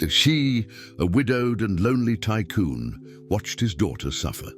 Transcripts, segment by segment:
She, a widowed and lonely tycoon, watched his daughter suffer.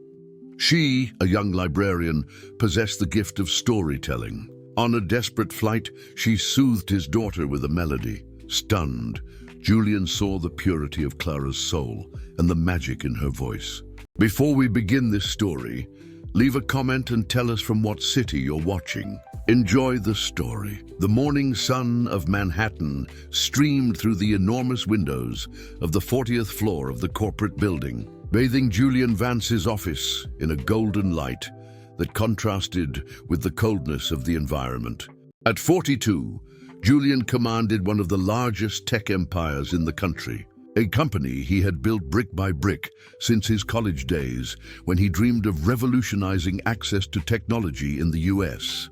She, a young librarian, possessed the gift of storytelling. On a desperate flight, she soothed his daughter with a melody. Stunned, Julian saw the purity of Clara's soul and the magic in her voice. Before we begin this story, leave a comment and tell us from what city you're watching. Enjoy the story. The morning sun of Manhattan streamed through the enormous windows of the 40th floor of the corporate building, bathing Julian Vance's office in a golden light that contrasted with the coldness of the environment. At 42, Julian commanded one of the largest tech empires in the country, a company he had built brick by brick since his college days when he dreamed of revolutionizing access to technology in the US.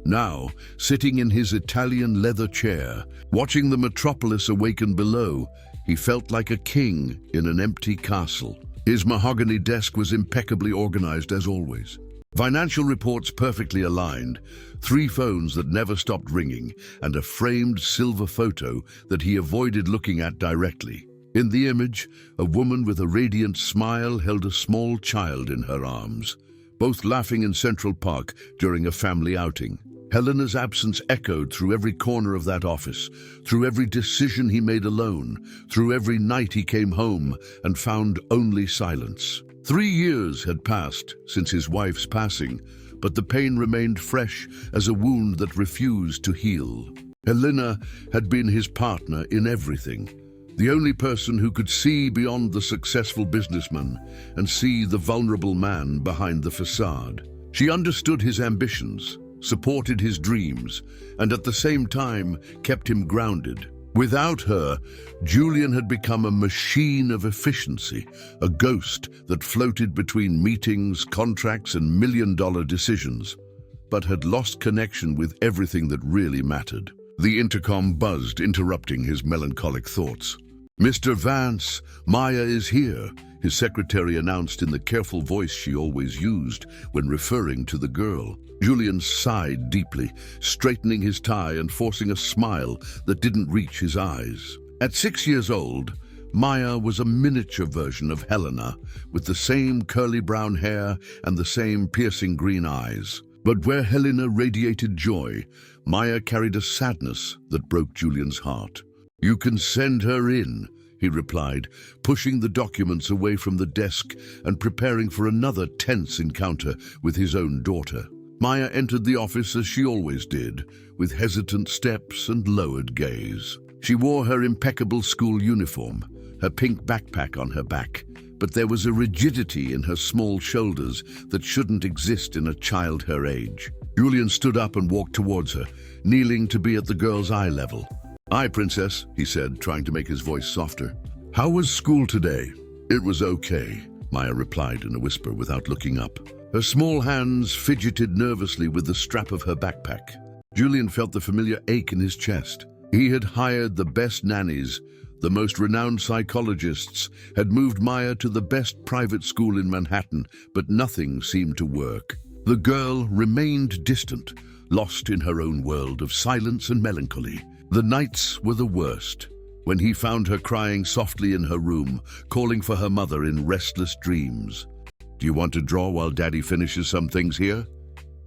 Now, sitting in his Italian leather chair, watching the metropolis awaken below, he felt like a king in an empty castle. His mahogany desk was impeccably organized as always. Financial reports perfectly aligned, 3 phones that never stopped ringing, and a framed silver photo that he avoided looking at directly. In the image, a woman with a radiant smile held a small child in her arms, both laughing in Central Park during a family outing. Helena's absence echoed through every corner of that office, through every decision he made alone, through every night he came home and found only silence. 3 years had passed since his wife's passing, but the pain remained fresh as a wound that refused to heal. Helena had been his partner in everything, the only person who could see beyond the successful businessman and see the vulnerable man behind the facade. She understood his ambitions, supported his dreams, and at the same time kept him grounded. Without her, Julian had become a machine of efficiency, a ghost that floated between meetings, contracts, and million-dollar decisions, but had lost connection with everything that really mattered. The intercom buzzed, interrupting his melancholic thoughts. "Mr. Vance, Maya is here," his secretary announced in the careful voice she always used when referring to the girl. Julian sighed deeply, straightening his tie and forcing a smile that didn't reach his eyes. At 6 years old, Maya was a miniature version of Helena, with the same curly brown hair and the same piercing green eyes. But where Helena radiated joy, Maya carried a sadness that broke Julian's heart. "You can send her in," he replied, pushing the documents away from the desk and preparing for another tense encounter with his own daughter. Maya entered the office as she always did, with hesitant steps and lowered gaze. She wore her impeccable school uniform, her pink backpack on her back, but there was a rigidity in her small shoulders that shouldn't exist in a child her age. Julian stood up and walked towards her, kneeling to be at the girl's eye level. "Hi, Princess," he said, trying to make his voice softer. "How was school today?" "It was okay," Maya replied in a whisper without looking up. Her small hands fidgeted nervously with the strap of her backpack. Julian felt the familiar ache in his chest. He had hired the best nannies, the most renowned psychologists, had moved Maya to the best private school in Manhattan, but nothing seemed to work. The girl remained distant, lost in her own world of silence and melancholy. The nights were the worst, when he found her crying softly in her room, calling for her mother in restless dreams. "Do you want to draw while Daddy finishes some things here?"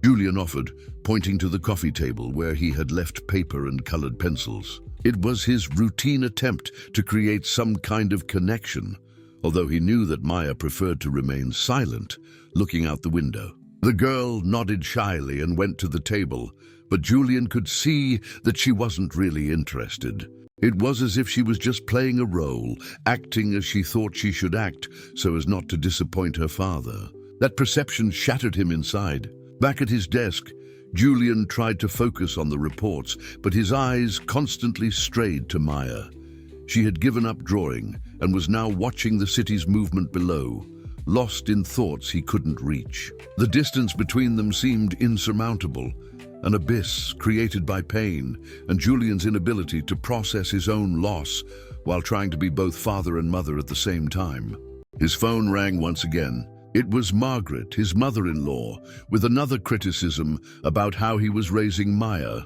Julian offered, pointing to the coffee table where he had left paper and colored pencils. It was his routine attempt to create some kind of connection, although he knew that Maya preferred to remain silent, looking out the window. The girl nodded shyly and went to the table, but Julian could see that she wasn't really interested. It was as if she was just playing a role, acting as she thought she should act so as not to disappoint her father. That perception shattered him inside. Back at his desk, Julian tried to focus on the reports, but his eyes constantly strayed to Maya. She had given up drawing and was now watching the city's movement below, lost in thoughts he couldn't reach. The distance between them seemed insurmountable, an abyss created by pain and Julian's inability to process his own loss while trying to be both father and mother at the same time. His phone rang once again. It was Margaret, his mother-in-law, with another criticism about how he was raising Maya.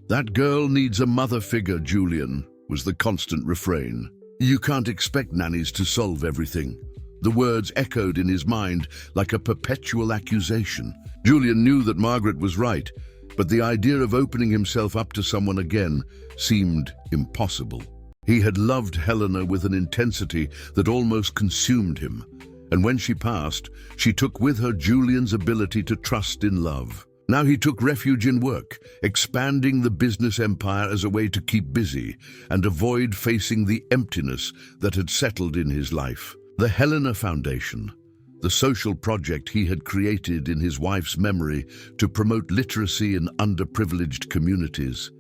"That girl needs a mother figure, Julian," was the constant refrain. You can't expect nannies to solve everything. The words echoed in his mind like a perpetual accusation. Julian knew that Margaret was right, but the idea of opening himself up to someone again seemed impossible. He had loved Helena with an intensity that almost consumed him, and when she passed, she took with her Julian's ability to trust in love. Now he took refuge in work, expanding the business empire as a way to keep busy and avoid facing the emptiness that had settled in his life. The Helena Foundation, the social project he had created in his wife's memory to promote literacy in underprivileged communities,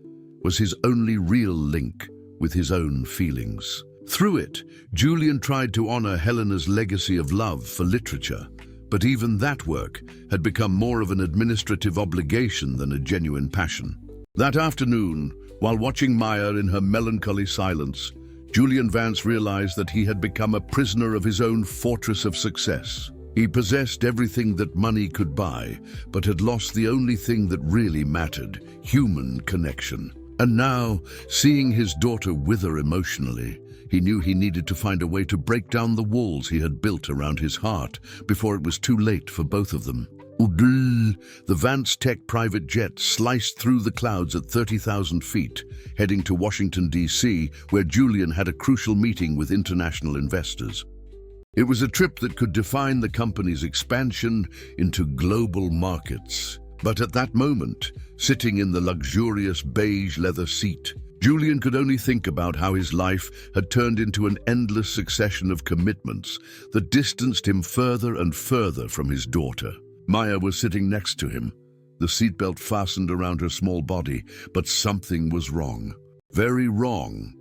was his only real link with his own feelings. Through it, Julian tried to honor Helena's legacy of love for literature, but even that work had become more of an administrative obligation than a genuine passion. That afternoon, while watching Maya in her melancholy silence, Julian Vance realized that he had become a prisoner of his own fortress of success. He possessed everything that money could buy, but had lost the only thing that really mattered: human connection. And now, seeing his daughter wither emotionally, he knew he needed to find a way to break down the walls he had built around his heart before it was too late for both of them. The Vance Tech private jet sliced through the clouds at 30,000 feet, heading to Washington, D.C., where Julian had a crucial meeting with international investors. It was a trip that could define the company's expansion into global markets. But at that moment, sitting in the luxurious beige leather seat, Julian could only think about how his life had turned into an endless succession of commitments that distanced him further and further from his daughter. Maya was sitting next to him, the seatbelt fastened around her small body, but something was wrong. Very wrong.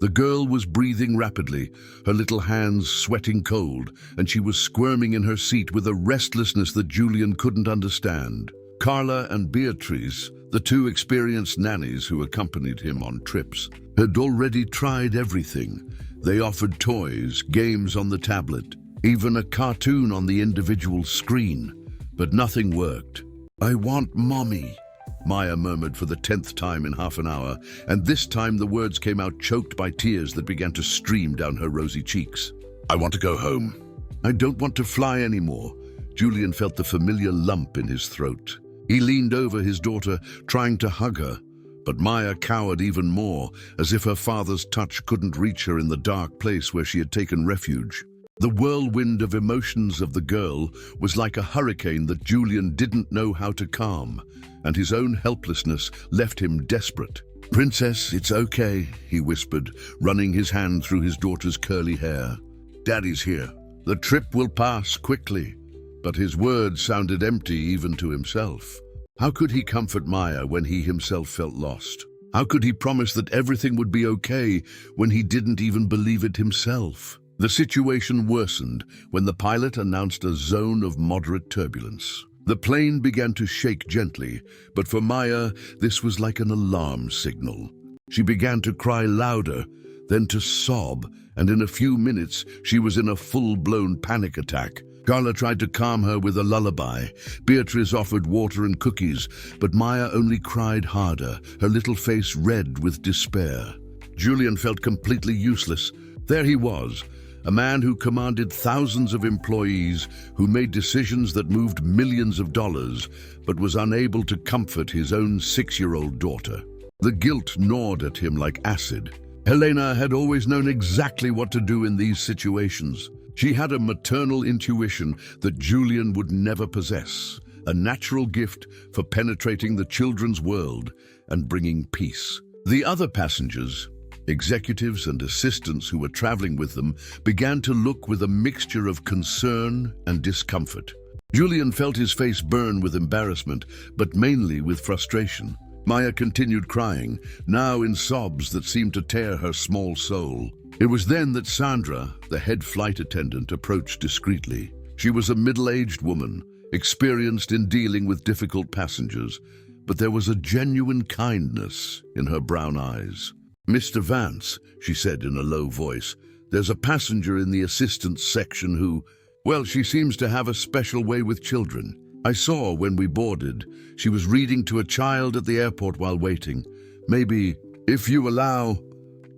The girl was breathing rapidly, her little hands sweating cold, and she was squirming in her seat with a restlessness that Julian couldn't understand. Carla and Beatrice, the two experienced nannies who accompanied him on trips, had already tried everything. They offered toys, games on the tablet, even a cartoon on the individual screen, but nothing worked. "I want mommy," Maya murmured for the 10th time in half an hour, and this time the words came out choked by tears that began to stream down her rosy cheeks. "I want to go home." "I don't want to fly anymore." Julian felt the familiar lump in his throat. He leaned over his daughter, trying to hug her, but Maya cowered even more, as if her father's touch couldn't reach her in the dark place where she had taken refuge. The whirlwind of emotions of the girl was like a hurricane that Julian didn't know how to calm, and his own helplessness left him desperate. "Princess, it's okay," he whispered, running his hand through his daughter's curly hair. "Daddy's here. The trip will pass quickly." But his words sounded empty even to himself. How could he comfort Maya when he himself felt lost? How could he promise that everything would be okay when he didn't even believe it himself? The situation worsened when the pilot announced a zone of moderate turbulence. The plane began to shake gently, but for Maya, this was like an alarm signal. She began to cry louder, then to sob, and in a few minutes, she was in a full-blown panic attack. Carla tried to calm her with a lullaby. Beatrice offered water and cookies, but Maya only cried harder, her little face red with despair. Julian felt completely useless. There he was, a man who commanded thousands of employees, who made decisions that moved millions of dollars, but was unable to comfort his own 6-year-old daughter. The guilt gnawed at him like acid. Helena had always known exactly what to do in these situations. She had a maternal intuition that Julian would never possess, a natural gift for penetrating the children's world and bringing peace. The other passengers, executives and assistants who were traveling with them, began to look with a mixture of concern and discomfort. Julian felt his face burn with embarrassment, but mainly with frustration. Maya continued crying, now in sobs that seemed to tear her small soul. It was then that Sandra, the head flight attendant, approached discreetly. She was a middle-aged woman, experienced in dealing with difficult passengers, but there was a genuine kindness in her brown eyes. "Mr. Vance," she said in a low voice, "there's a passenger in the assistance section who, well, she seems to have a special way with children. I saw when we boarded. She was reading to a child at the airport while waiting. Maybe, if you allow..."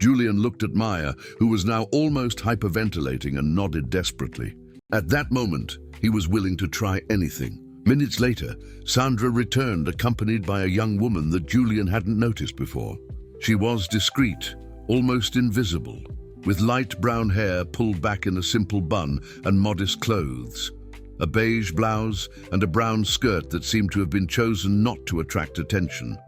Julian looked at Maya, who was now almost hyperventilating, and nodded desperately. At that moment, he was willing to try anything. Minutes later, Sandra returned, accompanied by a young woman that Julian hadn't noticed before. She was discreet, almost invisible, with light brown hair pulled back in a simple bun and modest clothes, a beige blouse and a brown skirt that seemed to have been chosen not to attract attention.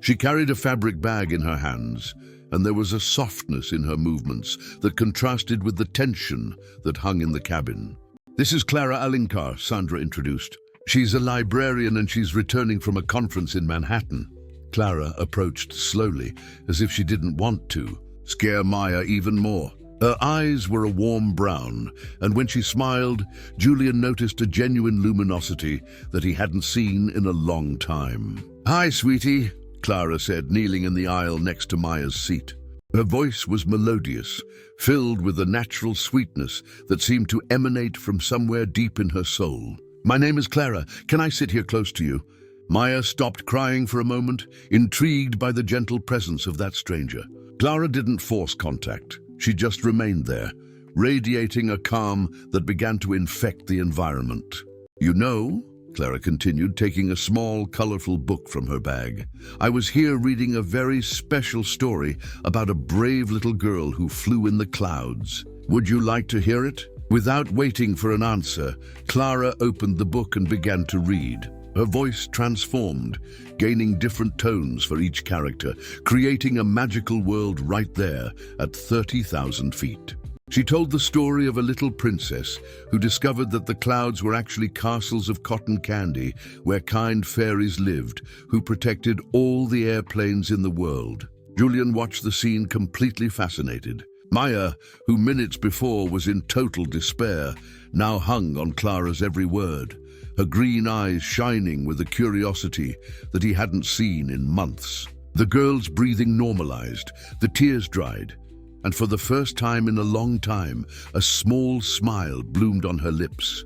She carried a fabric bag in her hands, and there was a softness in her movements that contrasted with the tension that hung in the cabin. "This is Clara Alencar," Sandra introduced. "She's a librarian and she's returning from a conference in Manhattan." Clara approached slowly, as if she didn't want to scare Maya even more. Her eyes were a warm brown, and when she smiled, Julian noticed a genuine luminosity that he hadn't seen in a long time. "Hi, sweetie," Clara said, kneeling in the aisle next to Maya's seat. Her voice was melodious, filled with a natural sweetness that seemed to emanate from somewhere deep in her soul. "My name is Clara. Can I sit here close to you?" Maya stopped crying for a moment, intrigued by the gentle presence of that stranger. Clara didn't force contact. She just remained there, radiating a calm that began to infect the environment. "You know," Clara continued, taking a small, colorful book from her bag, "I was here reading a very special story about a brave little girl who flew in the clouds. Would you like to hear it?" Without waiting for an answer, Clara opened the book and began to read. Her voice transformed, gaining different tones for each character, creating a magical world right there at 30,000 feet. She told the story of a little princess who discovered that the clouds were actually castles of cotton candy where kind fairies lived, who protected all the airplanes in the world. Julian watched the scene completely fascinated. Maya, who minutes before was in total despair, now hung on Clara's every word, her green eyes shining with a curiosity that he hadn't seen in months. The girl's breathing normalized, the tears dried, and for the first time in a long time, a small smile bloomed on her lips.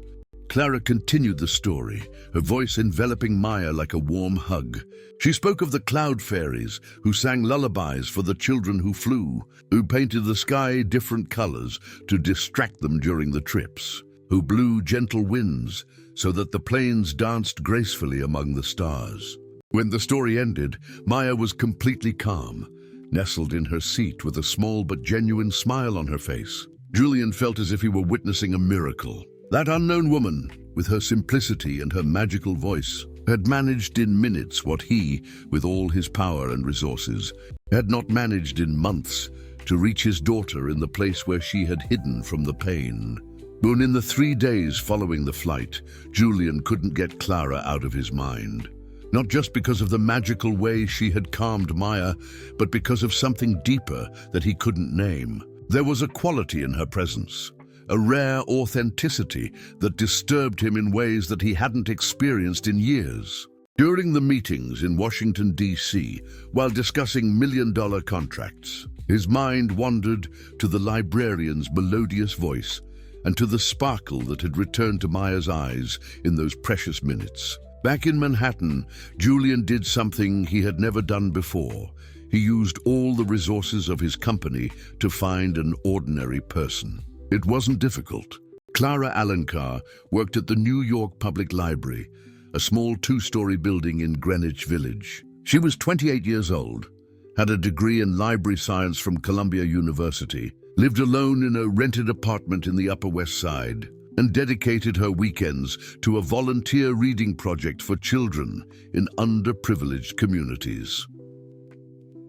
Clara continued the story, her voice enveloping Maya like a warm hug. She spoke of the cloud fairies who sang lullabies for the children who flew, who painted the sky different colors to distract them during the trips, who blew gentle winds so that the planes danced gracefully among the stars. When the story ended, Maya was completely calm, nestled in her seat with a small but genuine smile on her face. Julian felt as if he were witnessing a miracle. That unknown woman, with her simplicity and her magical voice, had managed in minutes what he, with all his power and resources, had not managed in months, to reach his daughter in the place where she had hidden from the pain. But in the 3 days following the flight, Julian couldn't get Clara out of his mind. Not just because of the magical way she had calmed Maya, but because of something deeper that he couldn't name. There was a quality in her presence, a rare authenticity that disturbed him in ways that he hadn't experienced in years. During the meetings in Washington, D.C., while discussing million-dollar contracts, his mind wandered to the librarian's melodious voice and to the sparkle that had returned to Maya's eyes in those precious minutes. Back in Manhattan, Julian did something he had never done before. He used all the resources of his company to find an ordinary person. It wasn't difficult. Clara Alencar worked at the New York Public Library, a small 2-story building in Greenwich Village. She was 28 years old, had a degree in library science from Columbia University, lived alone in a rented apartment in the Upper West Side, and dedicated her weekends to a volunteer reading project for children in underprivileged communities.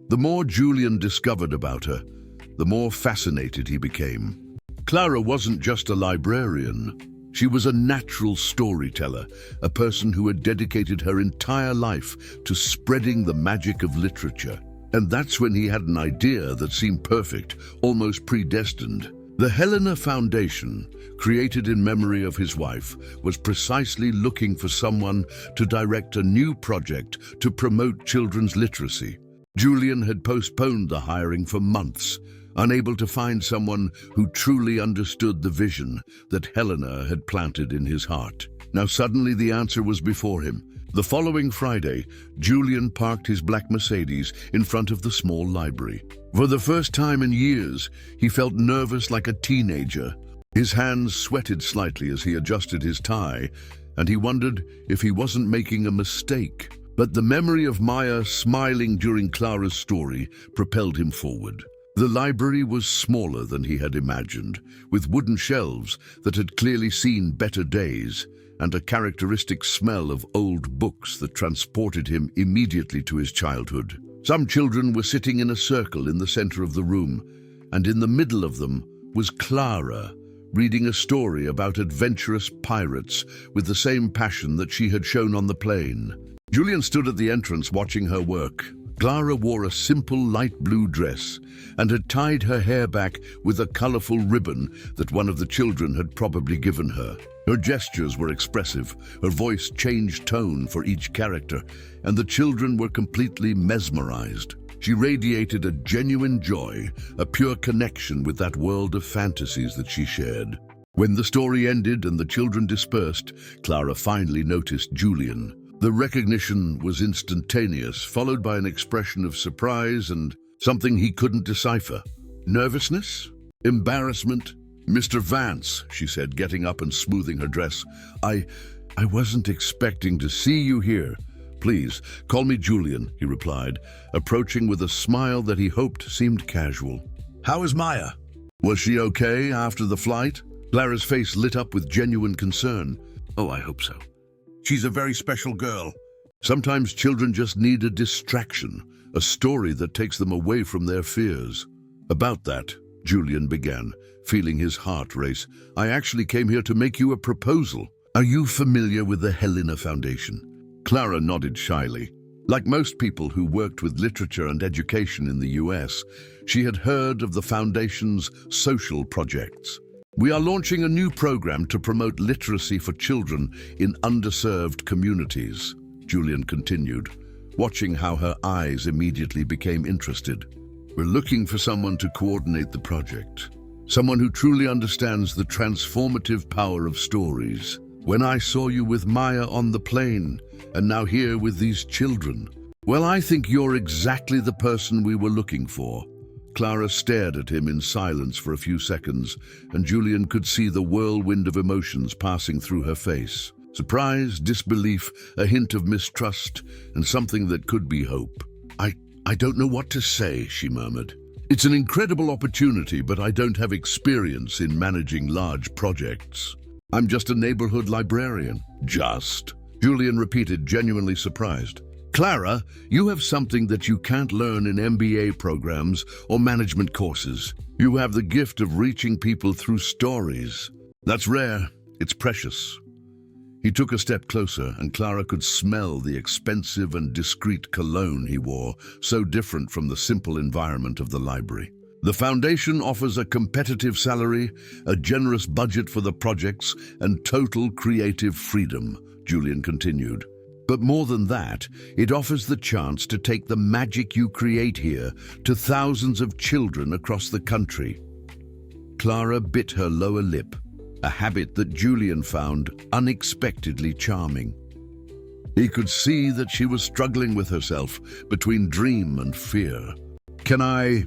The more Julian discovered about her, the more fascinated he became. Clara wasn't just a librarian. She was a natural storyteller, a person who had dedicated her entire life to spreading the magic of literature. And that's when he had an idea that seemed perfect, almost predestined. The Helena Foundation, created in memory of his wife, was precisely looking for someone to direct a new project to promote children's literacy. Julian had postponed the hiring for months, unable to find someone who truly understood the vision that Helena had planted in his heart. Now suddenly the answer was before him. The following Friday, Julian parked his black Mercedes in front of the small library. For the first time in years, he felt nervous like a teenager. His hands sweated slightly as he adjusted his tie, and he wondered if he wasn't making a mistake. But the memory of Maya smiling during Clara's story propelled him forward. The library was smaller than he had imagined, with wooden shelves that had clearly seen better days, and a characteristic smell of old books that transported him immediately to his childhood. Some children were sitting in a circle in the center of the room, and in the middle of them was Clara, reading a story about adventurous pirates with the same passion that she had shown on the plane. Julian stood at the entrance watching her work. Clara wore a simple light blue dress and had tied her hair back with a colorful ribbon that one of the children had probably given her. Her gestures were expressive, her voice changed tone for each character, and the children were completely mesmerized. She radiated a genuine joy, a pure connection with that world of fantasies that she shared. When the story ended and the children dispersed, Clara finally noticed Julian. The recognition was instantaneous, followed by an expression of surprise and something he couldn't decipher. Nervousness? Embarrassment? "Mr. Vance," she said, getting up and smoothing her dress. I wasn't expecting to see you here. "Please, call me Julian," he replied, approaching with a smile that he hoped seemed casual. "How is Maya? Was she okay after the flight?" Clara's face lit up with genuine concern. "Oh, I hope so. She's a very special girl." Sometimes children just need a distraction, a story that takes them away from their fears. "About that," Julian began, feeling his heart race, "I actually came here to make you a proposal. Are you familiar with the Helena Foundation?" Clara nodded shyly. Like most people who worked with literature and education in the US, she had heard of the Foundation's social projects. "We are launching a new program to promote literacy for children in underserved communities," Julian continued, watching how her eyes immediately became interested. "We're looking for someone to coordinate the project, someone who truly understands the transformative power of stories. When I saw you with Maya on the plane, and now here with these children, well, I think you're exactly the person we were looking for." Clara stared at him in silence for a few seconds, and Julian could see the whirlwind of emotions passing through her face. Surprise, disbelief, a hint of mistrust, and something that could be hope. I don't know what to say," she murmured. "It's an incredible opportunity, but I don't have experience in managing large projects. I'm just a neighborhood librarian." "Just?" Julian repeated, genuinely surprised. "Clara, you have something that you can't learn in MBA programs or management courses. You have the gift of reaching people through stories. That's rare. It's precious." He took a step closer, and Clara could smell the expensive and discreet cologne he wore, so different from the simple environment of the library. "The Foundation offers a competitive salary, a generous budget for the projects, and total creative freedom," Julian continued. "But more than that, it offers the chance to take the magic you create here to thousands of children across the country." Clara bit her lower lip, a habit that Julian found unexpectedly charming. He could see that she was struggling with herself between dream and fear. Can I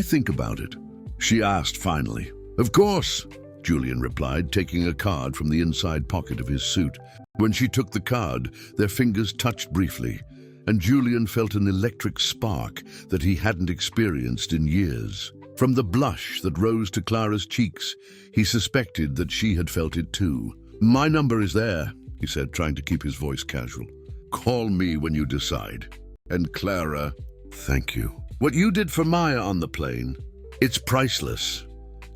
think about it?" she asked finally. "Of course," Julian replied, taking a card from the inside pocket of his suit. When she took the card, their fingers touched briefly, and Julian felt an electric spark that he hadn't experienced in years. From the blush that rose to Clara's cheeks, he suspected that she had felt it too. "My number is there," he said, trying to keep his voice casual. "Call me when you decide." And Clara, "Thank you. What you did for Maya on the plane, it's priceless."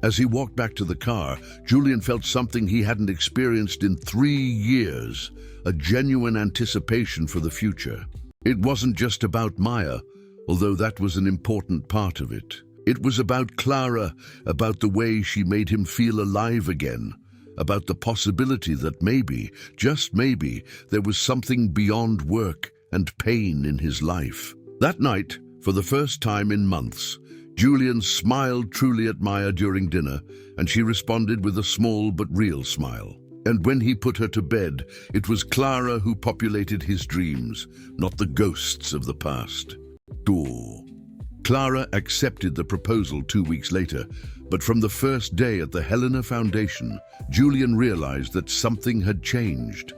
As he walked back to the car, Julian felt something he hadn't experienced in 3 years, a genuine anticipation for the future. It wasn't just about Maya, although that was an important part of it. It was about Clara, about the way she made him feel alive again, about the possibility that maybe, just maybe, there was something beyond work and pain in his life. That night, for the first time in months, Julian smiled truly at Maya during dinner, and she responded with a small but real smile. And when he put her to bed, it was Clara who populated his dreams, not the ghosts of the past. Door. Clara accepted the proposal 2 weeks later, but from the first day at the Helena Foundation, Julian realized that something had changed.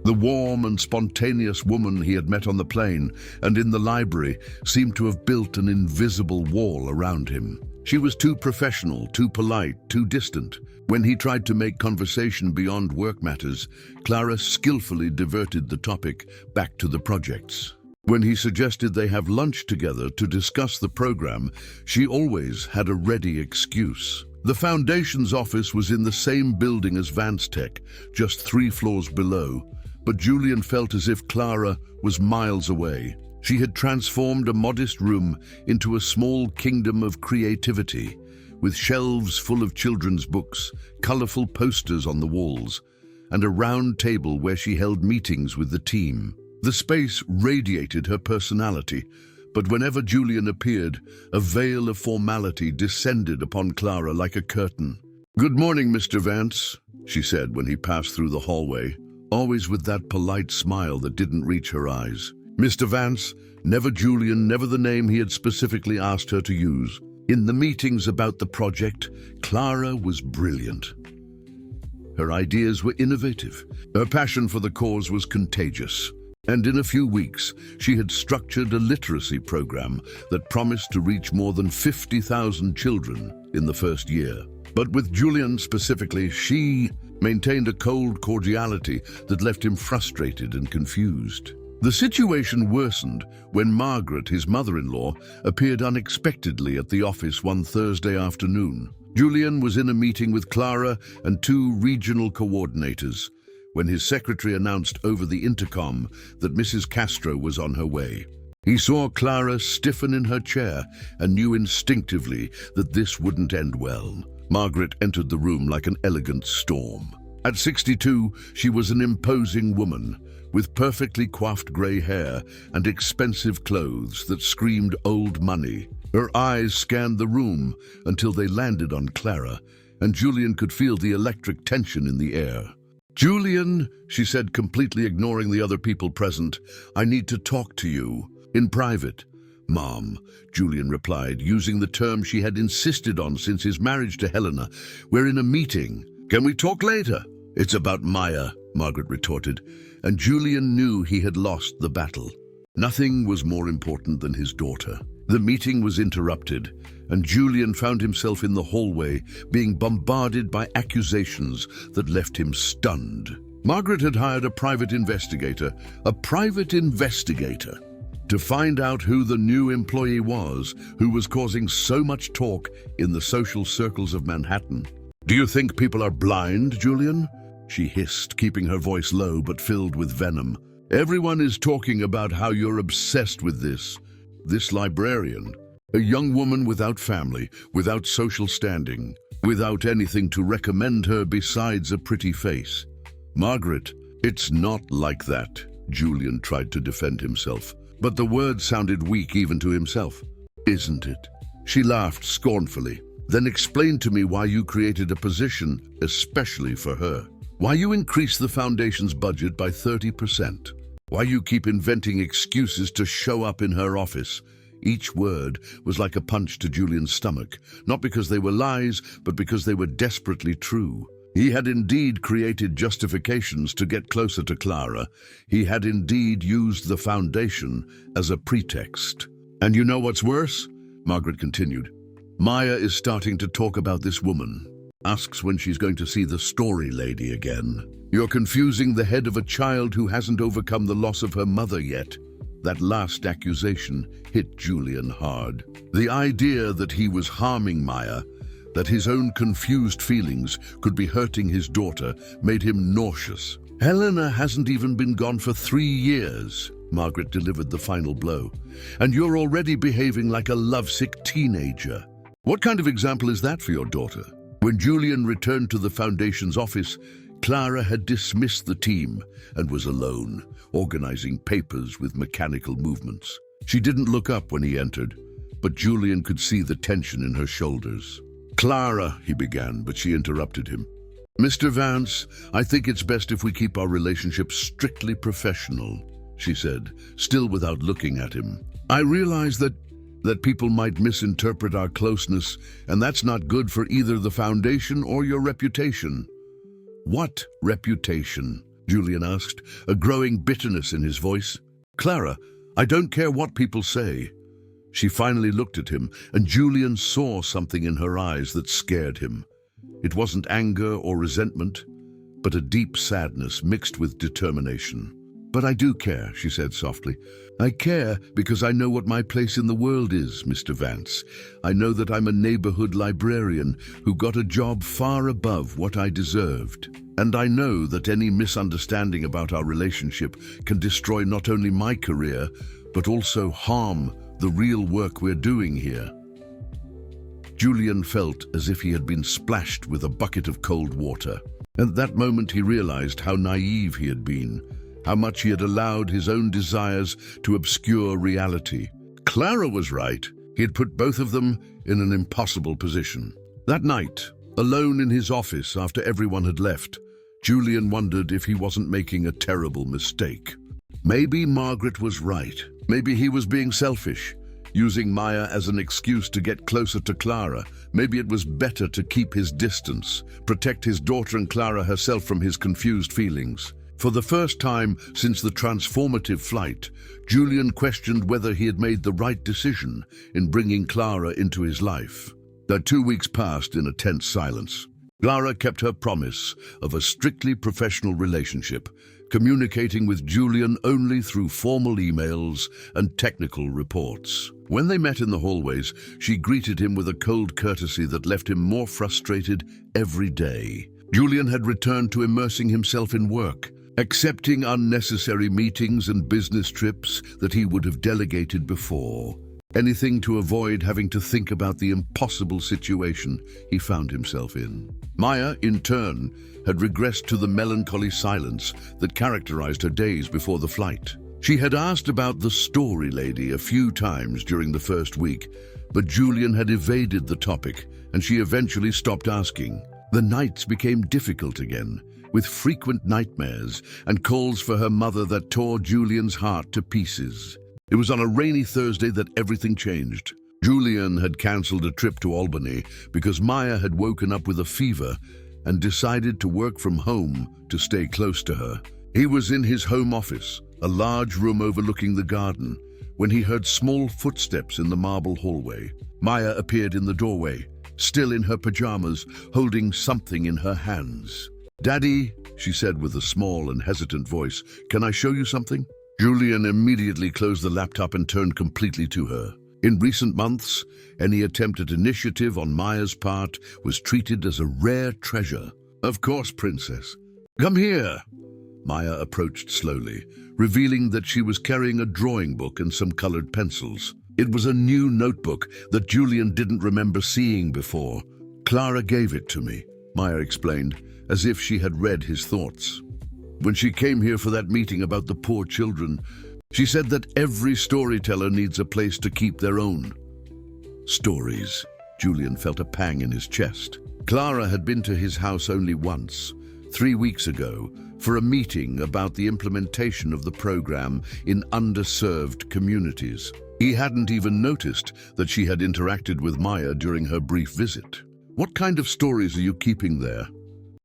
The warm and spontaneous woman he had met on the plane and in the library seemed to have built an invisible wall around him. She was too professional, too polite, too distant. When he tried to make conversation beyond work matters, Clara skillfully diverted the topic back to the projects. When he suggested they have lunch together to discuss the program, she always had a ready excuse. The Foundation's office was in the same building as Vance Tech, just 3 floors below, but Julian felt as if Clara was miles away. She had transformed a modest room into a small kingdom of creativity, with shelves full of children's books, colorful posters on the walls, and a round table where she held meetings with the team. The space radiated her personality, but whenever Julian appeared, a veil of formality descended upon Clara like a curtain. "Good morning, Mr. Vance," she said when he passed through the hallway, always with that polite smile that didn't reach her eyes. Mr. Vance, never Julian, never the name he had specifically asked her to use. In the meetings about the project, Clara was brilliant. Her ideas were innovative. Her passion for the cause was contagious. And in a few weeks, she had structured a literacy program that promised to reach more than 50,000 children in the first year. But with Julian specifically, she maintained a cold cordiality that left him frustrated and confused. The situation worsened when Margaret, his mother-in-law, appeared unexpectedly at the office one Thursday afternoon. Julian was in a meeting with Clara and 2 regional coordinators when his secretary announced over the intercom that Mrs. Castro was on her way. He saw Clara stiffen in her chair and knew instinctively that this wouldn't end well. Margaret entered the room like an elegant storm. At 62, she was an imposing woman, with perfectly coiffed grey hair and expensive clothes that screamed old money. Her eyes scanned the room until they landed on Clara, and Julian could feel the electric tension in the air. "Julian," she said, completely ignoring the other people present, "I need to talk to you. In private." "Mom," Julian replied, using the term she had insisted on since his marriage to Helena. "We're in a meeting. Can we talk later?" "It's about Maya," Margaret retorted, and Julian knew he had lost the battle. Nothing was more important than his daughter. The meeting was interrupted, and Julian found himself in the hallway being bombarded by accusations that left him stunned. Margaret had hired a private investigator, to find out who the new employee was who was causing so much talk in the social circles of Manhattan. "Do you think people are blind, Julian?" she hissed, keeping her voice low but filled with venom. "Everyone is talking about how you're obsessed with this librarian. A young woman without family, without social standing, without anything to recommend her besides a pretty face." "Margaret, it's not like that," Julian tried to defend himself, but the words sounded weak even to himself. "Isn't it?" She laughed scornfully. "Then explain to me why you created a position especially for her. Why you increased the Foundation's budget by 30%. Why you keep inventing excuses to show up in her office." Each word was like a punch to Julian's stomach, not because they were lies, but because they were desperately true. He had indeed created justifications to get closer to Clara. He had indeed used the Foundation as a pretext. "And you know what's worse?" Margaret continued. "Maya is starting to talk about this woman. Asks when she's going to see the story lady again. You're confusing the head of a child who hasn't overcome the loss of her mother yet." That last accusation hit Julian hard. The idea that he was harming Maya, that his own confused feelings could be hurting his daughter, made him nauseous. "Helena hasn't even been gone for 3 years," Margaret delivered the final blow. "And you're already behaving like a lovesick teenager. What kind of example is that for your daughter?" When Julian returned to the Foundation's office, Clara had dismissed the team and was alone, organizing papers with mechanical movements. She didn't look up when he entered, but Julian could see the tension in her shoulders. "Clara," he began, but she interrupted him. Mr. Vance, I think it's best if we keep our relationship strictly professional, she said, still without looking at him. I realize that people might misinterpret our closeness, and that's not good for either the foundation or your reputation. What reputation? Julian asked, a growing bitterness in his voice. Clara, I don't care what people say. She finally looked at him, and Julian saw something in her eyes that scared him. It wasn't anger or resentment, but a deep sadness mixed with determination. But I do care, she said softly. I care because I know what my place in the world is, Mr. Vance. I know that I'm a neighborhood librarian who got a job far above what I deserved. And I know that any misunderstanding about our relationship can destroy not only my career, but also harm the real work we're doing here. Julian felt as if he had been splashed with a bucket of cold water. At that moment he realized how naive he had been, how much he had allowed his own desires to obscure reality. Clara was right. He had put both of them in an impossible position. That night, alone in his office after everyone had left, Julian wondered if he wasn't making a terrible mistake. Maybe Margaret was right. Maybe he was being selfish, using Maya as an excuse to get closer to Clara. Maybe it was better to keep his distance, protect his daughter and Clara herself from his confused feelings. For the first time since the transformative flight, Julian questioned whether he had made the right decision in bringing Clara into his life. The 2 weeks passed in a tense silence. Clara kept her promise of a strictly professional relationship, communicating with Julian only through formal emails and technical reports. When they met in the hallways, she greeted him with a cold courtesy that left him more frustrated every day. Julian had returned to immersing himself in work, accepting unnecessary meetings and business trips that he would have delegated before. Anything to avoid having to think about the impossible situation he found himself in. Maya, in turn, had regressed to the melancholy silence that characterized her days before the flight. She had asked about the story lady a few times during the first week, but Julian had evaded the topic, and she eventually stopped asking. The nights became difficult again, with frequent nightmares and calls for her mother that tore Julian's heart to pieces. It was on a rainy Thursday that everything changed. Julian had cancelled a trip to Albany because Maya had woken up with a fever and decided to work from home to stay close to her. He was in his home office, a large room overlooking the garden, when he heard small footsteps in the marble hallway. Maya appeared in the doorway, still in her pajamas, holding something in her hands. "Daddy," she said with a small and hesitant voice, "can I show you something?" Julian immediately closed the laptop and turned completely to her. In recent months, any attempt at initiative on Maya's part was treated as a rare treasure. "Of course, Princess. Come here." Maya approached slowly, revealing that she was carrying a drawing book and some colored pencils. It was a new notebook that Julian didn't remember seeing before. "Clara gave it to me," Maya explained, as if she had read his thoughts. "When she came here for that meeting about the poor children, she said that every storyteller needs a place to keep their own stories." Julian felt a pang in his chest. Clara had been to his house only once, 3 weeks ago, for a meeting about the implementation of the program in underserved communities. He hadn't even noticed that she had interacted with Maya during her brief visit. "What kind of stories are you keeping there?"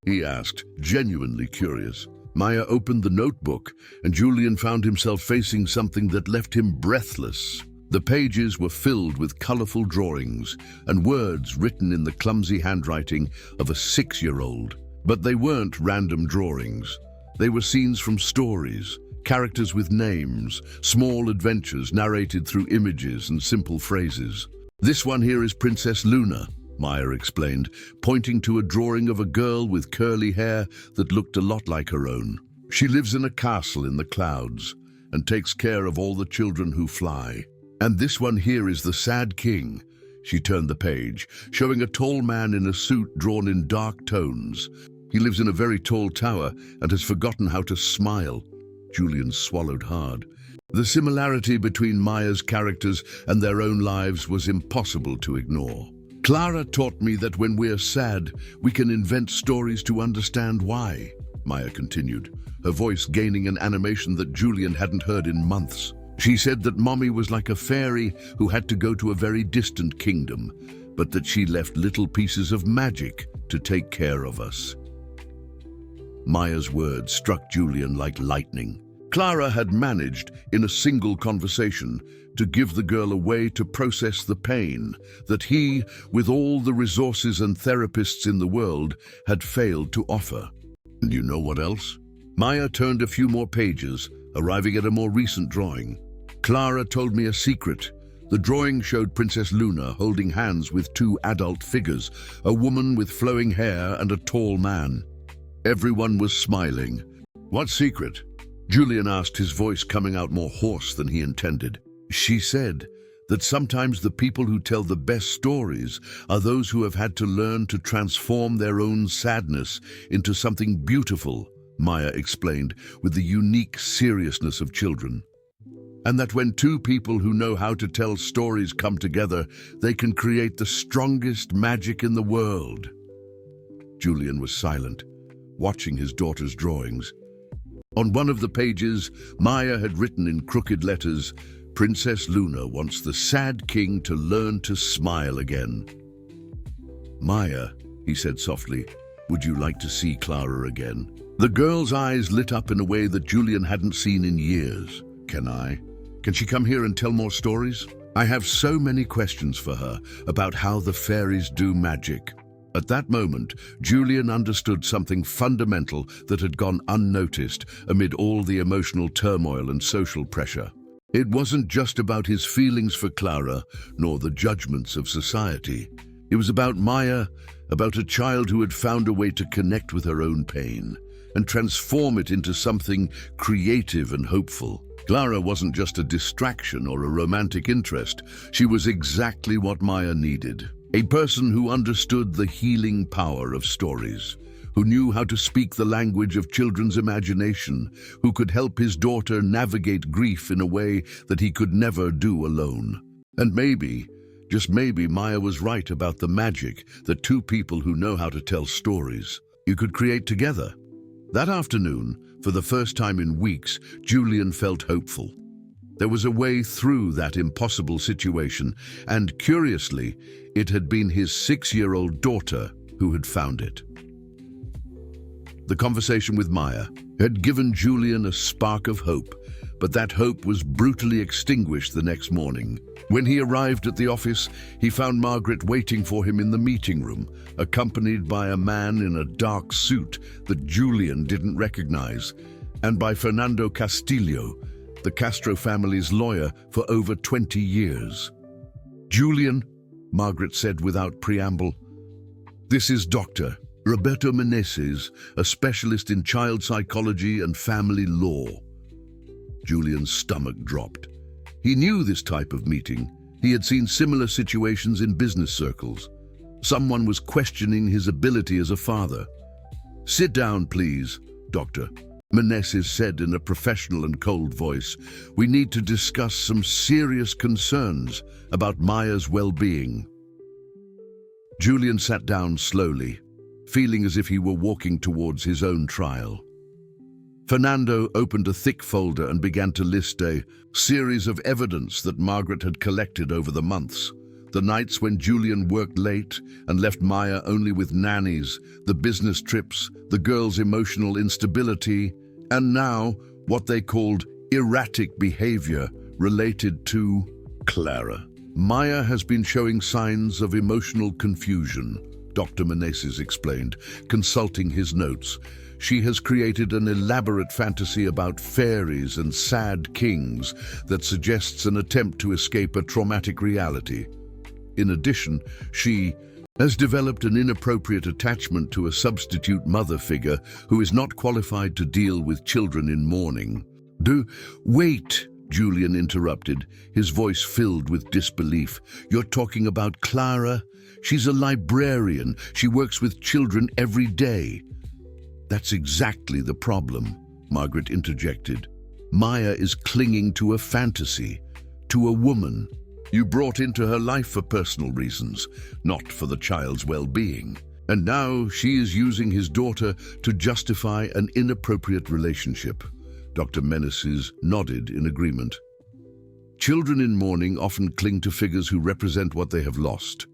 he asked, genuinely curious. Maya opened the notebook, and Julian found himself facing something that left him breathless. The pages were filled with colorful drawings and words written in the clumsy handwriting of a 6-year-old. But they weren't random drawings. They were scenes from stories, characters with names, small adventures narrated through images and simple phrases. "This one here is Princess Luna," Maya explained, pointing to a drawing of a girl with curly hair that looked a lot like her own. "She lives in a castle in the clouds and takes care of all the children who fly. And this one here is the Sad King." She turned the page, showing a tall man in a suit drawn in dark tones. "He lives in a very tall tower and has forgotten how to smile." Julian swallowed hard. The similarity between Maya's characters and their own lives was impossible to ignore. Clara taught me that when we're sad, we can invent stories to understand why, Maya continued, her voice gaining an animation that Julian hadn't heard in months. She said that Mommy was like a fairy who had to go to a very distant kingdom, but that she left little pieces of magic to take care of us. Maya's words struck Julian like lightning. Clara had managed, in a single conversation, to give the girl a way to process the pain that he, with all the resources and therapists in the world, had failed to offer. And you know what else? Maya turned a few more pages, arriving at a more recent drawing. Clara told me a secret. The drawing showed Princess Luna holding hands with two adult figures, a woman with flowing hair and a tall man. Everyone was smiling. What secret? Julian asked, his voice coming out more hoarse than he intended. She said that sometimes the people who tell the best stories are those who have had to learn to transform their own sadness into something beautiful, Maya explained with the unique seriousness of children. And that when two people who know how to tell stories come together, they can create the strongest magic in the world. Julian was silent, watching his daughter's drawings. On one of the pages, Maya had written in crooked letters, "Princess Luna wants the sad king to learn to smile again." "Maya," he said softly, "would you like to see Clara again?" The girl's eyes lit up in a way that Julian hadn't seen in years. "Can I? Can she come here and tell more stories? I have so many questions for her about how the fairies do magic." At that moment, Julian understood something fundamental that had gone unnoticed amid all the emotional turmoil and social pressure. It wasn't just about his feelings for Clara, nor the judgments of society. It was about Maya, about a child who had found a way to connect with her own pain and transform it into something creative and hopeful. Clara wasn't just a distraction or a romantic interest. She was exactly what Maya needed. A person who understood the healing power of stories, who knew how to speak the language of children's imagination, who could help his daughter navigate grief in a way that he could never do alone. And maybe, just maybe, Maya was right about the magic that two people who know how to tell stories, you could create together. That afternoon, for the first time in weeks, Julian felt hopeful. There was a way through that impossible situation, and curiously, it had been his 6-year-old daughter who had found it. The conversation with Maya had given Julian a spark of hope, but that hope was brutally extinguished the next morning. When he arrived at the office, he found Margaret waiting for him in the meeting room, accompanied by a man in a dark suit that Julian didn't recognize, and by Fernando Castillo, the Castro family's lawyer for over 20 years. "Julian," Margaret said without preamble, "this is Dr. Roberto Meneses, a specialist in child psychology and family law." Julian's stomach dropped. He knew this type of meeting. He had seen similar situations in business circles. Someone was questioning his ability as a father. "Sit down, please, Doctor," Meneses said in a professional and cold voice. "We need to discuss some serious concerns about Maya's well-being." Julian sat down slowly, feeling as if he were walking towards his own trial. Fernando opened a thick folder and began to list a series of evidence that Margaret had collected over the months. The nights when Julian worked late and left Maya only with nannies, the business trips, the girl's emotional instability, and now what they called erratic behavior related to Clara. "Maya has been showing signs of emotional confusion," Dr. Meneses explained, consulting his notes. "She has created an elaborate fantasy about fairies and sad kings that suggests an attempt to escape a traumatic reality. In addition, she has developed an inappropriate attachment to a substitute mother figure who is not qualified to deal with children in mourning." Wait, Julian interrupted, his voice filled with disbelief. "You're talking about Clara? She's a librarian. She works with children every day." "That's exactly the problem," Margaret interjected. "Maya is clinging to a fantasy, to a woman, You brought into her life for personal reasons, not for the child's well-being. And now she is using his daughter to justify an inappropriate relationship. Dr. Meneses nodded in agreement. Children in mourning often cling to figures who represent what they have lost.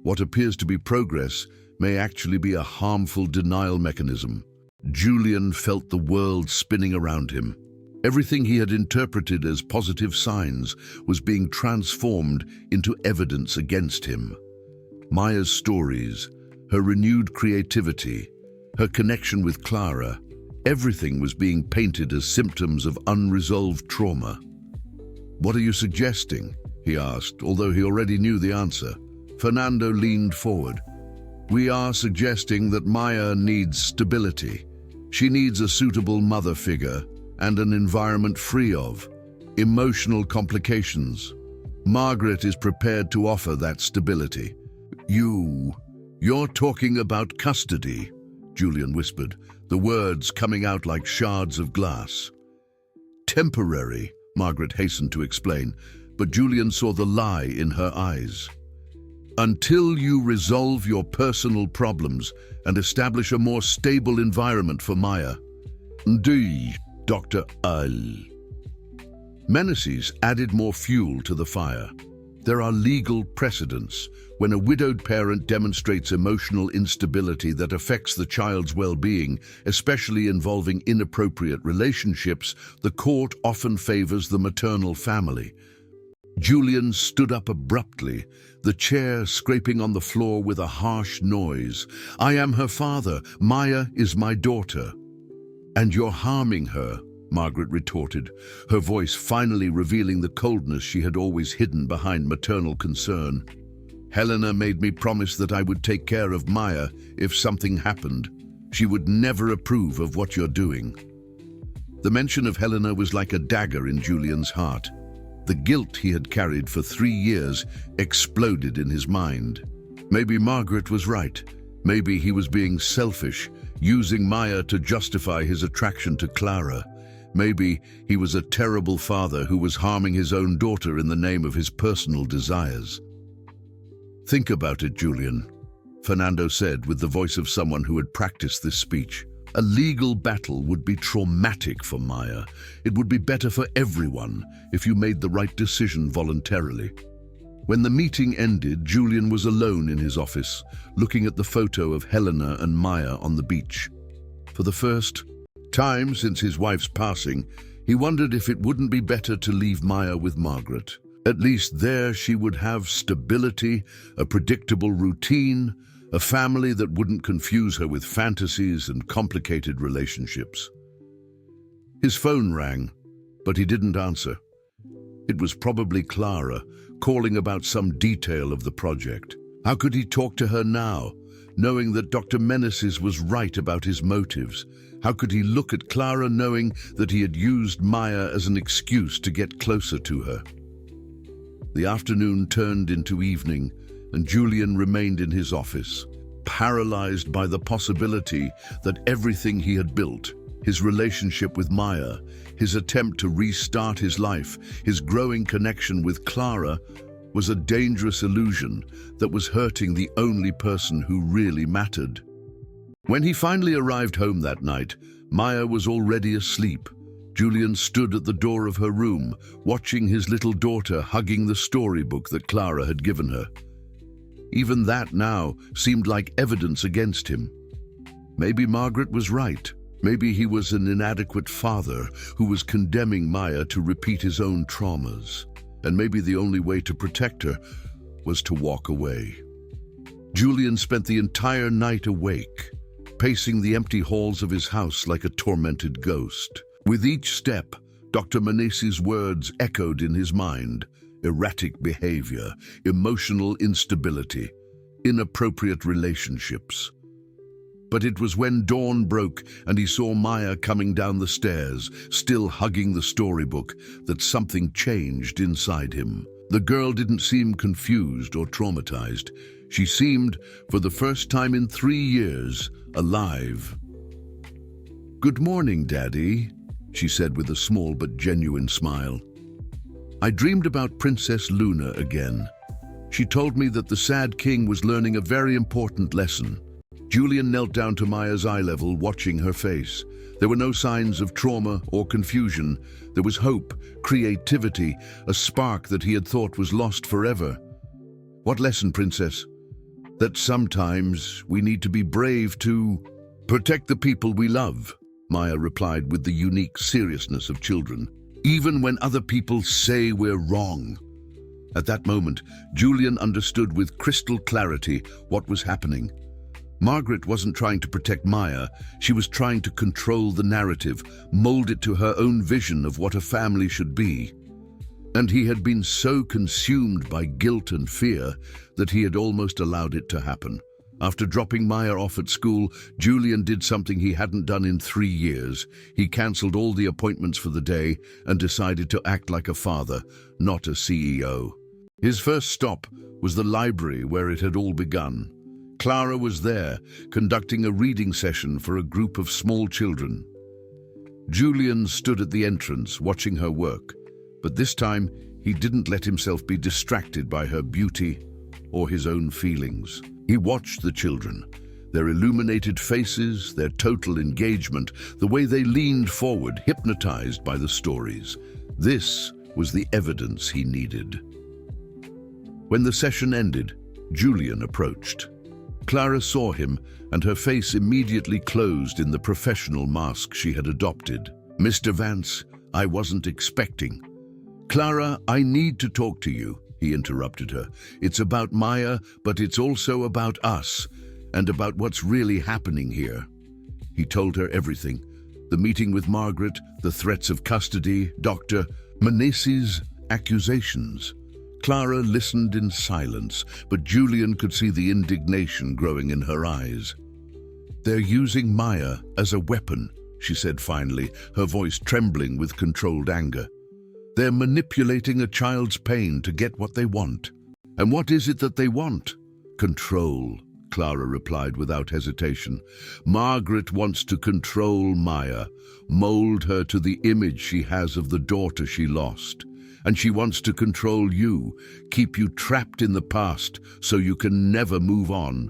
What appears to be progress may actually be a harmful denial mechanism. Julian felt the world spinning around him. Everything he had interpreted as positive signs was being transformed into evidence against him. Maya's stories, her renewed creativity, her connection with Clara, everything was being painted as symptoms of unresolved trauma. "What are you suggesting?" he asked, although he already knew the answer. Fernando leaned forward. "We are suggesting that Maya needs stability. She needs a suitable mother figure and an environment free of emotional complications. Margaret is prepared to offer that stability." You're talking about custody," Julian whispered, the words coming out like shards of glass. "Temporary," Margaret hastened to explain, but Julian saw the lie in her eyes. "Until you resolve your personal problems and establish a more stable environment for Maya." "Indeed, Dr. Meneses added more fuel to the fire. There are legal precedents. When a widowed parent demonstrates emotional instability that affects the child's well-being, especially involving inappropriate relationships, the court often favors the maternal family. Julian stood up abruptly, the chair scraping on the floor with a harsh noise. "I am her father. Maya is my daughter." "And you're harming her," Margaret retorted, her voice finally revealing the coldness she had always hidden behind maternal concern. "Helena made me promise that I would take care of Maya if something happened. She would never approve of what you're doing." The mention of Helena was like a dagger in Julian's heart. The guilt he had carried for 3 years exploded in his mind. Maybe Margaret was right. Maybe he was being selfish, using Maya to justify his attraction to Clara. Maybe he was a terrible father who was harming his own daughter in the name of his personal desires. "Think about it, Julian," Fernando said with the voice of someone who had practiced this speech. "A legal battle would be traumatic for Maya. It would be better for everyone if you made the right decision voluntarily." When the meeting ended, Julian was alone in his office, looking at the photo of Helena and Maya on the beach. For the first time since his wife's passing, he wondered if it wouldn't be better to leave Maya with Margaret. At least there she would have stability, a predictable routine, a family that wouldn't confuse her with fantasies and complicated relationships. His phone rang, but he didn't answer. It was probably Clara, calling about some detail of the project. How could he talk to her now, knowing that Dr. Meneses was right about his motives? How could he look at Clara knowing that he had used Maya as an excuse to get closer to her? The afternoon turned into evening, and Julian remained in his office, paralyzed by the possibility that everything he had built, his relationship with Maya, his attempt to restart his life, his growing connection with Clara, was a dangerous illusion that was hurting the only person who really mattered. When he finally arrived home that night, Maya was already asleep. Julian stood at the door of her room, watching his little daughter hugging the storybook that Clara had given her. Even that now seemed like evidence against him. Maybe Margaret was right. Maybe he was an inadequate father who was condemning Maya to repeat his own traumas. And maybe the only way to protect her was to walk away. Julian spent the entire night awake, pacing the empty halls of his house like a tormented ghost. With each step, Dr. Meneses' words echoed in his mind: erratic behavior, emotional instability, inappropriate relationships. But it was when dawn broke and he saw Maya coming down the stairs, still hugging the storybook, that something changed inside him. The girl didn't seem confused or traumatized. She seemed, for the first time in 3 years, alive. "Good morning, Daddy," she said with a small but genuine smile. I dreamed about Princess Luna again. She told me that the sad king was learning a very important lesson. Julian knelt down to Maya's eye level, watching her face. There were no signs of trauma or confusion. There was hope, creativity, a spark that he had thought was lost forever. What lesson, Princess? That sometimes we need to be brave to protect the people we love, Maya replied with the unique seriousness of children, even when other people say we're wrong. At that moment, Julian understood with crystal clarity what was happening. Margaret wasn't trying to protect Maya, she was trying to control the narrative, mold it to her own vision of what a family should be. And he had been so consumed by guilt and fear that he had almost allowed it to happen. After dropping Maya off at school, Julian did something he hadn't done in 3 years. He cancelled all the appointments for the day and decided to act like a father, not a CEO. His first stop was the library where it had all begun. Clara was there, conducting a reading session for a group of small children. Julian stood at the entrance, watching her work, but this time he didn't let himself be distracted by her beauty or his own feelings. He watched the children, their illuminated faces, their total engagement, the way they leaned forward, hypnotized by the stories. This was the evidence he needed. When the session ended, Julian approached. Clara saw him, and her face immediately closed in the professional mask she had adopted. "Mr. Vance, I wasn't expecting." "Clara, I need to talk to you," he interrupted her. "It's about Maya, but it's also about us, and about what's really happening here." He told her everything. The meeting with Margaret, the threats of custody, Dr. Manessi's accusations. Clara listened in silence, but Julian could see the indignation growing in her eyes. "They're using Maya as a weapon," she said finally, her voice trembling with controlled anger. "They're manipulating a child's pain to get what they want." "And what is it that they want?" "Control," Clara replied without hesitation. "Margaret wants to control Maya, mold her to the image she has of the daughter she lost. And she wants to control you, keep you trapped in the past so you can never move on."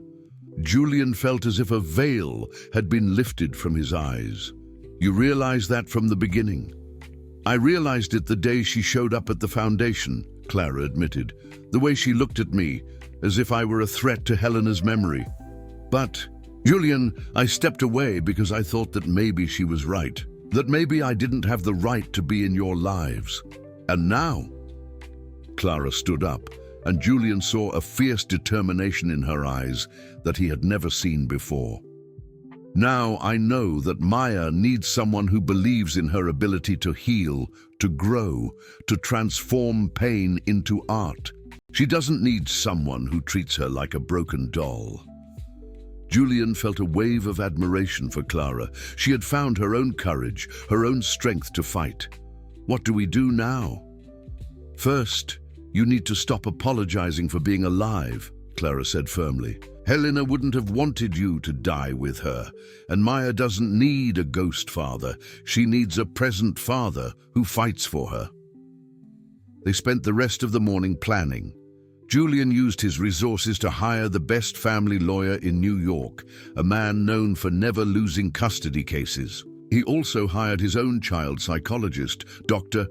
Julian felt as if a veil had been lifted from his eyes. "You realize that from the beginning?" "I realized it the day she showed up at the foundation," Clara admitted. "The way she looked at me, as if I were a threat to Helena's memory. But, Julian, I stepped away because I thought that maybe she was right. That maybe I didn't have the right to be in your lives. And now?" Clara stood up, and Julian saw a fierce determination in her eyes that he had never seen before. "Now I know that Maya needs someone who believes in her ability to heal, to grow, to transform pain into art. She doesn't need someone who treats her like a broken doll." Julian felt a wave of admiration for Clara. She had found her own courage, her own strength to fight. "What do we do now?" "First, you need to stop apologizing for being alive," Clara said firmly. "Helena wouldn't have wanted you to die with her, and Maya doesn't need a ghost father. She needs a present father who fights for her." They spent the rest of the morning planning. Julian used his resources to hire the best family lawyer in New York, a man known for never losing custody cases. He also hired his own child psychologist, Dr.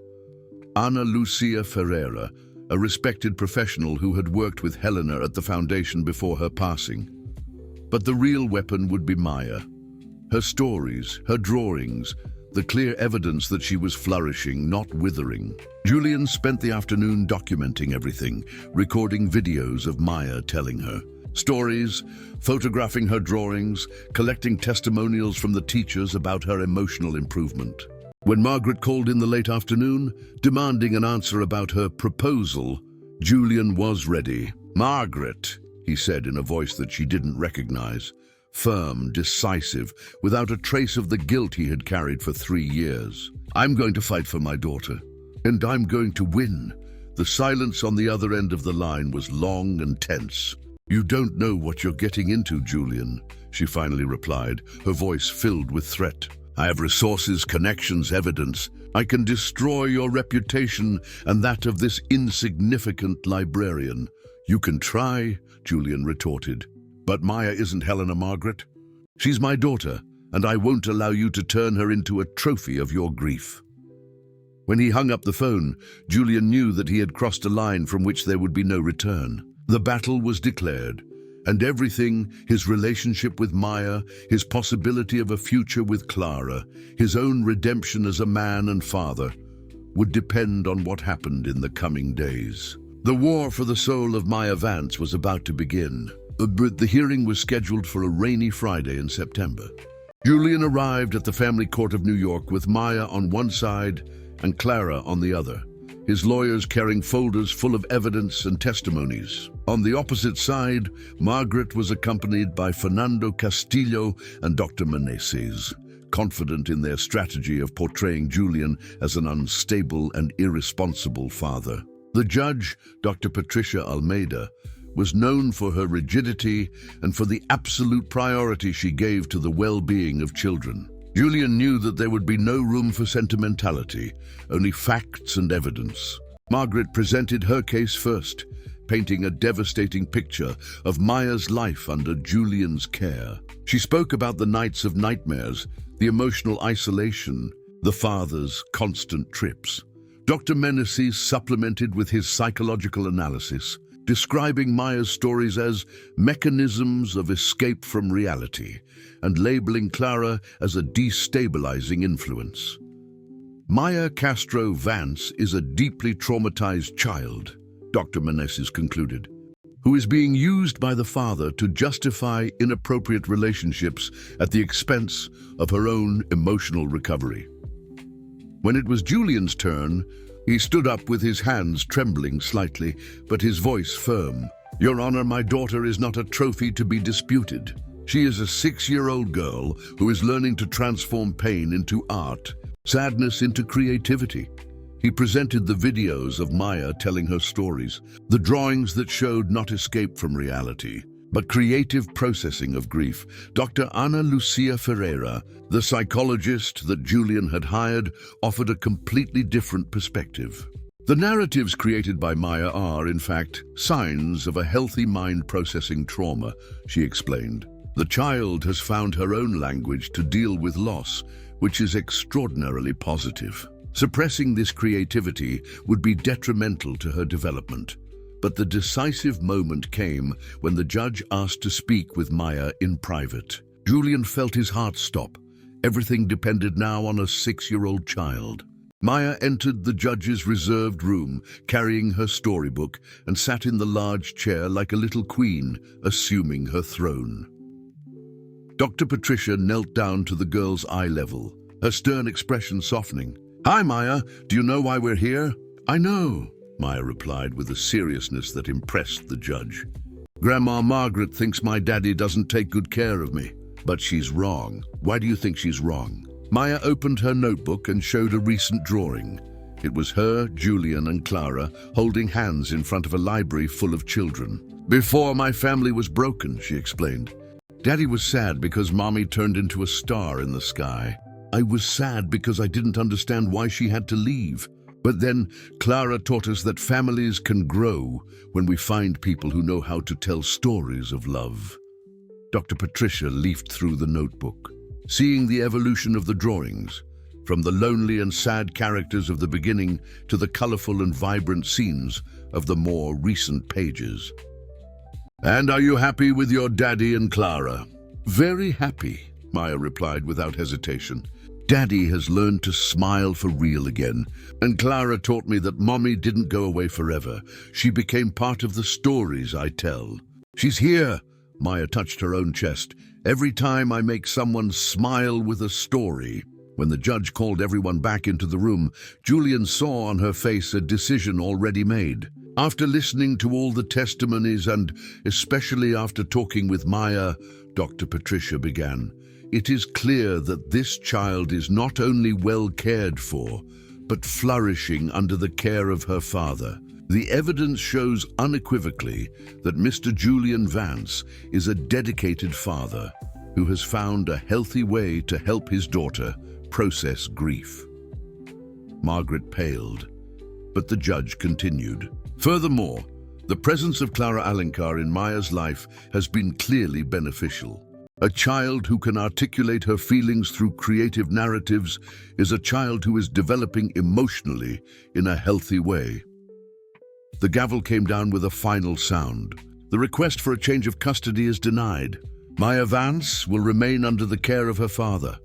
Ana Lucia Ferreira, a respected professional who had worked with Helena at the foundation before her passing. But the real weapon would be Maya. Her stories, her drawings, the clear evidence that she was flourishing, not withering. Julian spent the afternoon documenting everything, recording videos of Maya telling her stories, photographing her drawings, collecting testimonials from the teachers about her emotional improvement. When Margaret called in the late afternoon, demanding an answer about her proposal, Julian was ready. "Margaret," he said in a voice that she didn't recognize, firm, decisive, without a trace of the guilt he had carried for 3 years. "I'm going to fight for my daughter, and I'm going to win." The silence on the other end of the line was long and tense. "You don't know what you're getting into, Julian," she finally replied, her voice filled with threat. "I have resources, connections, evidence. I can destroy your reputation and that of this insignificant librarian. You can try, Julian retorted. But Maya isn't Helena Margaret. She's my daughter, and I won't allow you to turn her into a trophy of your grief. When he hung up the phone, Julian knew that he had crossed a line from which there would be no return. The battle was declared, and everything, his relationship with Maya, his possibility of a future with Clara, his own redemption as a man and father, would depend on what happened in the coming days. The war for the soul of Maya Vance was about to begin, but the hearing was scheduled for a rainy Friday in September. Julian arrived at the family court of New York with Maya on one side and Clara on the other, his lawyers carrying folders full of evidence and testimonies. On the opposite side, Margaret was accompanied by Fernando Castillo and Dr. Meneses, confident in their strategy of portraying Julian as an unstable and irresponsible father. The judge, Dr. Patricia Almeida, was known for her rigidity and for the absolute priority she gave to the well-being of children. Julian knew that there would be no room for sentimentality, only facts and evidence. Margaret presented her case first, painting a devastating picture of Maya's life under Julian's care. She spoke about the nights of nightmares, the emotional isolation, the father's constant trips. Dr. Meneses supplemented with his psychological analysis, describing Maya's stories as mechanisms of escape from reality and labeling Clara as a destabilizing influence. Maya Castro Vance is a deeply traumatized child, Dr. Meneses concluded, who is being used by the father to justify inappropriate relationships at the expense of her own emotional recovery. When it was Julian's turn, he stood up with his hands trembling slightly, but his voice firm. Your Honor, my daughter is not a trophy to be disputed. She is a 6-year-old girl who is learning to transform pain into art, sadness into creativity. He presented the videos of Maya telling her stories, the drawings that showed not escape from reality, but creative processing of grief. Dr. Ana Lucia Ferreira, the psychologist that Julian had hired, offered a completely different perspective. The narratives created by Maya are, in fact, signs of a healthy mind processing trauma, she explained. The child has found her own language to deal with loss, which is extraordinarily positive. Suppressing this creativity would be detrimental to her development. But the decisive moment came when the judge asked to speak with Maya in private. Julian felt his heart stop. Everything depended now on a 6-year-old child. Maya entered the judge's reserved room, carrying her storybook, and sat in the large chair like a little queen, assuming her throne. Dr. Patricia knelt down to the girl's eye level, her stern expression softening. Hi, Maya. Do you know why we're here? I know, Maya replied with a seriousness that impressed the judge. Grandma Margaret thinks my daddy doesn't take good care of me. But she's wrong. Why do you think she's wrong? Maya opened her notebook and showed a recent drawing. It was her, Julian, and Clara holding hands in front of a library full of children. Before my family was broken, she explained. Daddy was sad because Mommy turned into a star in the sky. I was sad because I didn't understand why she had to leave. But then Clara taught us that families can grow when we find people who know how to tell stories of love. Dr. Patricia leafed through the notebook, seeing the evolution of the drawings, from the lonely and sad characters of the beginning to the colorful and vibrant scenes of the more recent pages. And are you happy with your daddy and Clara? Very happy, Maya replied without hesitation. Daddy has learned to smile for real again, and Clara taught me that Mommy didn't go away forever. She became part of the stories I tell. She's here, Maya touched her own chest. Every time I make someone smile with a story. When the judge called everyone back into the room, Julian saw on her face a decision already made. After listening to all the testimonies and especially after talking with Maya, Dr. Patricia began. It is clear that this child is not only well cared for, but flourishing under the care of her father. The evidence shows unequivocally that Mr. Julian Vance is a dedicated father who has found a healthy way to help his daughter process grief. Margaret paled, but the judge continued. Furthermore, the presence of Clara Alencar in Maya's life has been clearly beneficial. A child who can articulate her feelings through creative narratives is a child who is developing emotionally in a healthy way. The gavel came down with a final sound. The request for a change of custody is denied. Maya Vance will remain under the care of her father.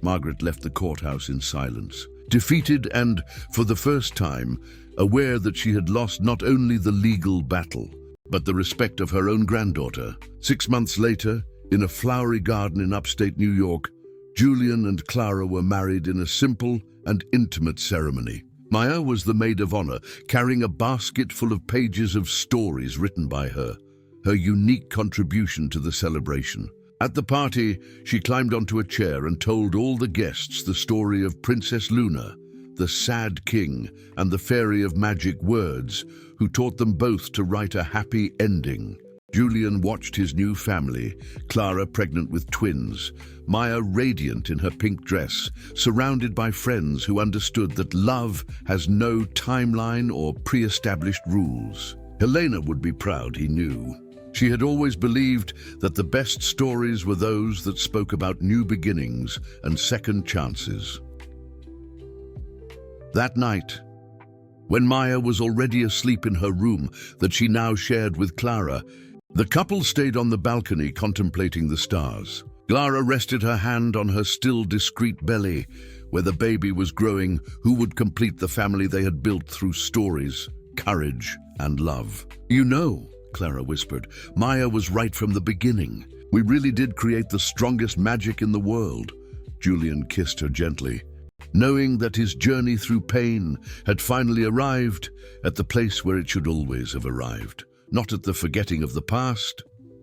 Margaret left the courthouse in silence, defeated and, for the first time, aware that she had lost not only the legal battle, but the respect of her own granddaughter. 6 months later, in a flowery garden in upstate New York, Julian and Clara were married in a simple and intimate ceremony. Maya was the maid of honor, carrying a basket full of pages of stories written by her unique contribution to the celebration. At the party, she climbed onto a chair and told all the guests the story of Princess Luna, the sad king, and the fairy of magic words, who taught them both to write a happy ending. Julian watched his new family, Clara pregnant with twins, Maya radiant in her pink dress, surrounded by friends who understood that love has no timeline or pre-established rules. Helena would be proud, he knew. She had always believed that the best stories were those that spoke about new beginnings and second chances. That night, when Maya was already asleep in her room that she now shared with Clara, the couple stayed on the balcony contemplating the stars. Clara rested her hand on her still discreet belly, where the baby was growing, who would complete the family they had built through stories, courage, and love. "You know," Clara whispered, "Maya was right from the beginning. We really did create the strongest magic in the world." Julian kissed her gently, knowing that his journey through pain had finally arrived at the place where it should always have arrived. Not at the forgetting of the past,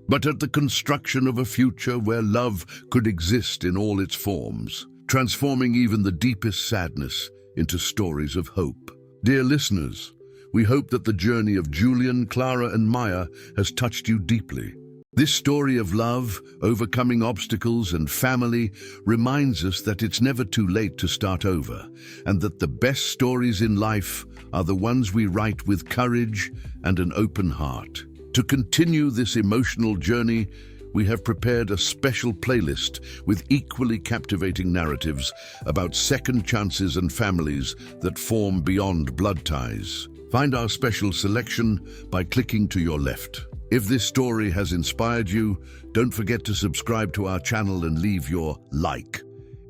but at the construction of a future where love could exist in all its forms, transforming even the deepest sadness into stories of hope. Dear listeners, we hope that the journey of Julian, Clara, and Maya has touched you deeply. This story of love, overcoming obstacles, and family reminds us that it's never too late to start over, and that the best stories in life are the ones we write with courage and an open heart. To continue this emotional journey, we have prepared a special playlist with equally captivating narratives about second chances and families that form beyond blood ties. Find our special selection by clicking to your left. If this story has inspired you, don't forget to subscribe to our channel and leave your like.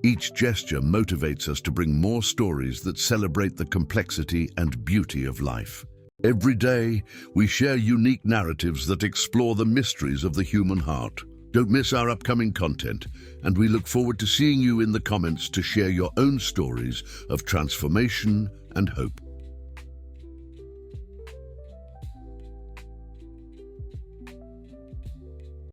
Each gesture motivates us to bring more stories that celebrate the complexity and beauty of life. Every day, we share unique narratives that explore the mysteries of the human heart. Don't miss our upcoming content, and we look forward to seeing you in the comments to share your own stories of transformation and hope.